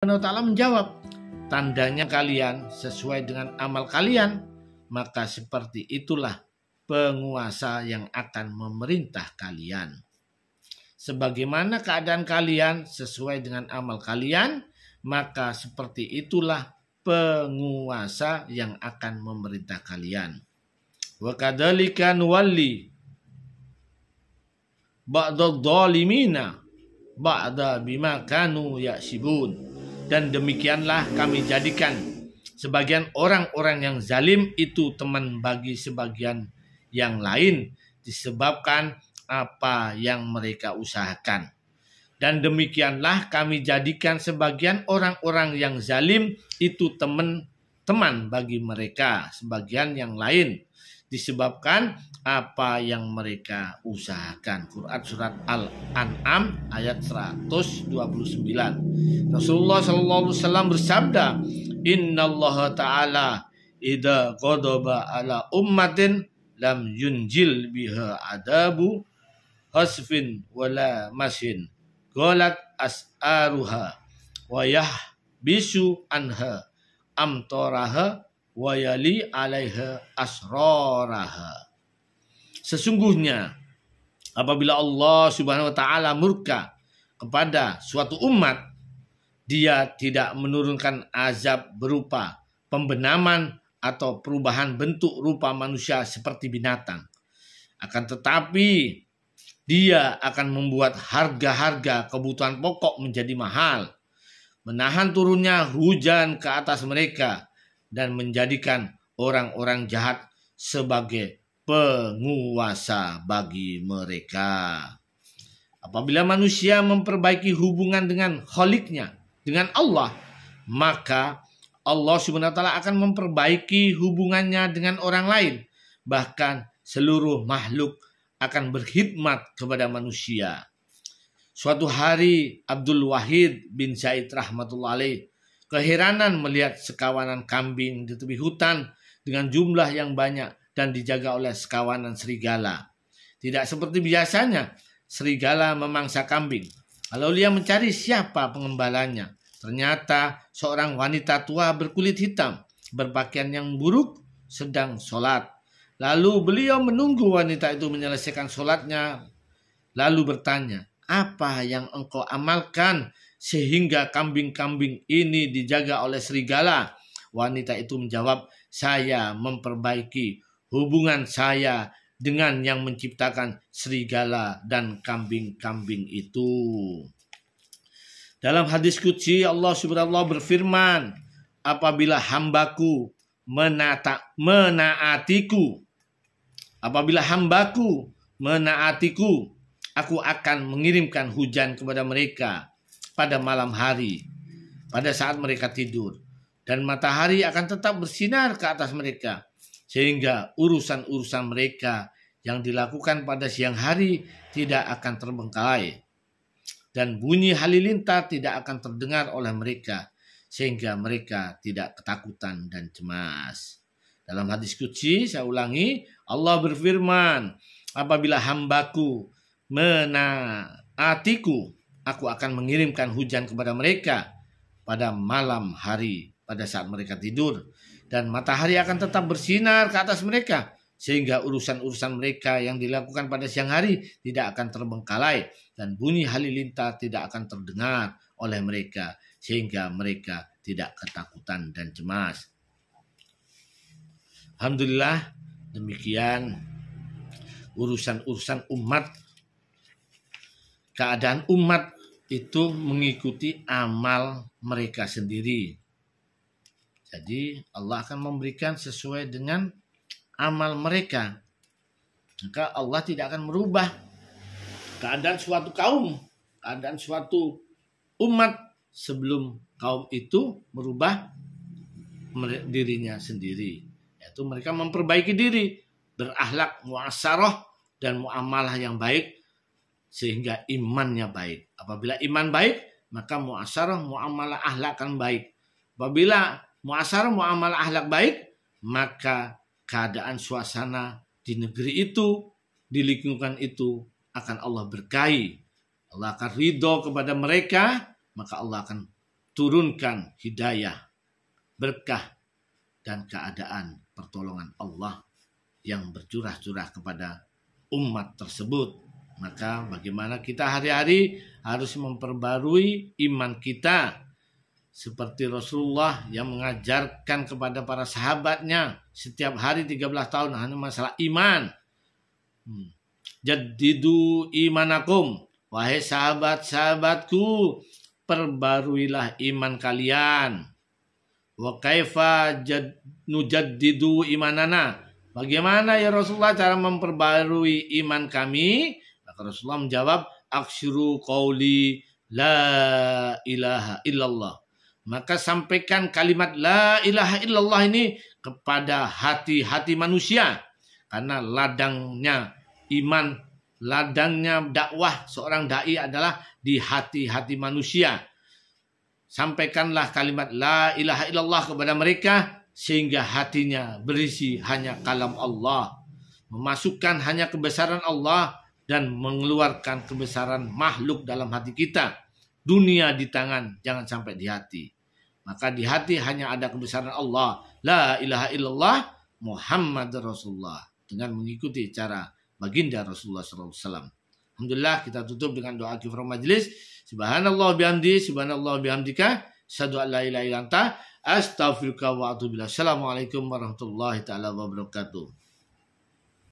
Ta'ala menjawab, tandanya kalian sesuai dengan amal kalian, maka seperti itulah penguasa yang akan memerintah kalian. Sebagaimana keadaan kalian sesuai dengan amal kalian, maka seperti itulah penguasa yang akan memerintah kalian. Wa kadzalika nuwalli ba'dadh dhalimina ba'da bima kanu yaksibun. Dan demikianlah kami jadikan sebagian orang-orang yang zalim itu teman bagi sebagian yang lain disebabkan apa yang mereka usahakan. Dan demikianlah kami jadikan sebagian orang-orang yang zalim itu teman bagi mereka sebagian yang lain disebabkan apa yang mereka usahakan. Quran surat Al-An'am ayat 129. Rasulullah SAW bersabda, Innallaha ta'ala idza ghadaba ala ummatin lam yunjil biha adabu hasfin wala mashin golat as'aruha wa yahbisu anha amtoraha wa yali alaiha asraraha. Sesungguhnya apabila Allah Subhanahu wa taala murka kepada suatu umat, Dia tidak menurunkan azab berupa pembenaman atau perubahan bentuk rupa manusia seperti binatang. Akan tetapi Dia akan membuat harga-harga kebutuhan pokok menjadi mahal, menahan turunnya hujan ke atas mereka, dan menjadikan orang-orang jahat sebagai penguasa bagi mereka. Apabila manusia memperbaiki hubungan dengan Khaliknya, dengan Allah, maka Allah Subhanahu wa taala akan memperbaiki hubungannya dengan orang lain. Bahkan seluruh makhluk akan berkhidmat kepada manusia. Suatu hari Abdul Wahid bin Zaid rahmatullah alaih keheranan melihat sekawanan kambing di tepi hutan dengan jumlah yang banyak dan dijaga oleh sekawanan serigala. Tidak seperti biasanya, serigala memangsa kambing. Lalu dia mencari siapa pengembalanya. Ternyata seorang wanita tua berkulit hitam, berpakaian yang buruk, sedang sholat. Lalu beliau menunggu wanita itu menyelesaikan sholatnya. Lalu bertanya, apa yang engkau amalkan sehingga kambing-kambing ini dijaga oleh serigala? Wanita itu menjawab, saya memperbaiki hubungan saya dengan yang menciptakan serigala dan kambing-kambing itu. Dalam hadis qudsi Allah Subhanahu wa taala berfirman, apabila hambaku menaatiku, aku akan mengirimkan hujan kepada mereka pada malam hari, pada saat mereka tidur, dan matahari akan tetap bersinar ke atas mereka, sehingga urusan-urusan mereka yang dilakukan pada siang hari tidak akan terbengkalai, dan bunyi halilintar tidak akan terdengar oleh mereka, sehingga mereka tidak ketakutan dan cemas. Dalam hadis qudsi, saya ulangi, Allah berfirman, apabila hambaku menaatiku, aku akan mengirimkan hujan kepada mereka pada malam hari, pada saat mereka tidur, dan matahari akan tetap bersinar ke atas mereka, sehingga urusan-urusan mereka yang dilakukan pada siang hari tidak akan terbengkalai, dan bunyi halilintar tidak akan terdengar oleh mereka, sehingga mereka tidak ketakutan dan cemas. Alhamdulillah, demikian urusan-urusan umat. Keadaan umat itu mengikuti amal mereka sendiri. Jadi Allah akan memberikan sesuai dengan amal mereka. Maka Allah tidak akan merubah keadaan suatu kaum, keadaan suatu umat sebelum kaum itu merubah dirinya sendiri. Yaitu mereka memperbaiki diri, berakhlak muasyarah dan muamalah yang baik, sehingga imannya baik. Apabila iman baik, maka muasyarah muamalah akhlak akan baik. Apabila muasyarah muamalah akhlak baik, maka keadaan suasana di negeri itu, di lingkungan itu akan Allah berkahi. Allah akan ridho kepada mereka, maka Allah akan turunkan hidayah, berkah, dan keadaan pertolongan Allah yang bercurah-curah kepada umat tersebut. Maka bagaimana kita hari-hari harus memperbarui iman kita seperti Rasulullah yang mengajarkan kepada para sahabatnya setiap hari 13 tahun hanya masalah iman. Jaddidu imanakum, wahai sahabat-sahabatku, perbaruilah iman kalian. Wa kaifa nujaddidu imanana, bagaimana ya Rasulullah cara memperbarui iman kami? Maka Rasulullah menjawab, akshiru qauli la ilaha illallah. Maka sampaikan kalimat la ilaha illallah ini kepada hati-hati manusia. Karena ladangnya iman, ladangnya dakwah seorang da'i adalah di hati-hati manusia. Sampaikanlah kalimat la ilaha illallah kepada mereka sehingga hatinya berisi hanya kalam Allah, memasukkan hanya kebesaran Allah dan mengeluarkan kebesaran makhluk dalam hati kita. Dunia di tangan, jangan sampai di hati. Maka di hati hanya ada kebesaran Allah, la ilaha illallah Muhammad Rasulullah, dengan mengikuti cara baginda Rasulullah SAW. Alhamdulillah, kita tutup dengan doa kifaratul majlis. Subhanallah bihamdi, subhanallah bihamdika, asyhadu an la ilaha illa anta, astaghfiruka wa atubu ilaik. Assalamualaikum warahmatullahi taala wabarakatuh.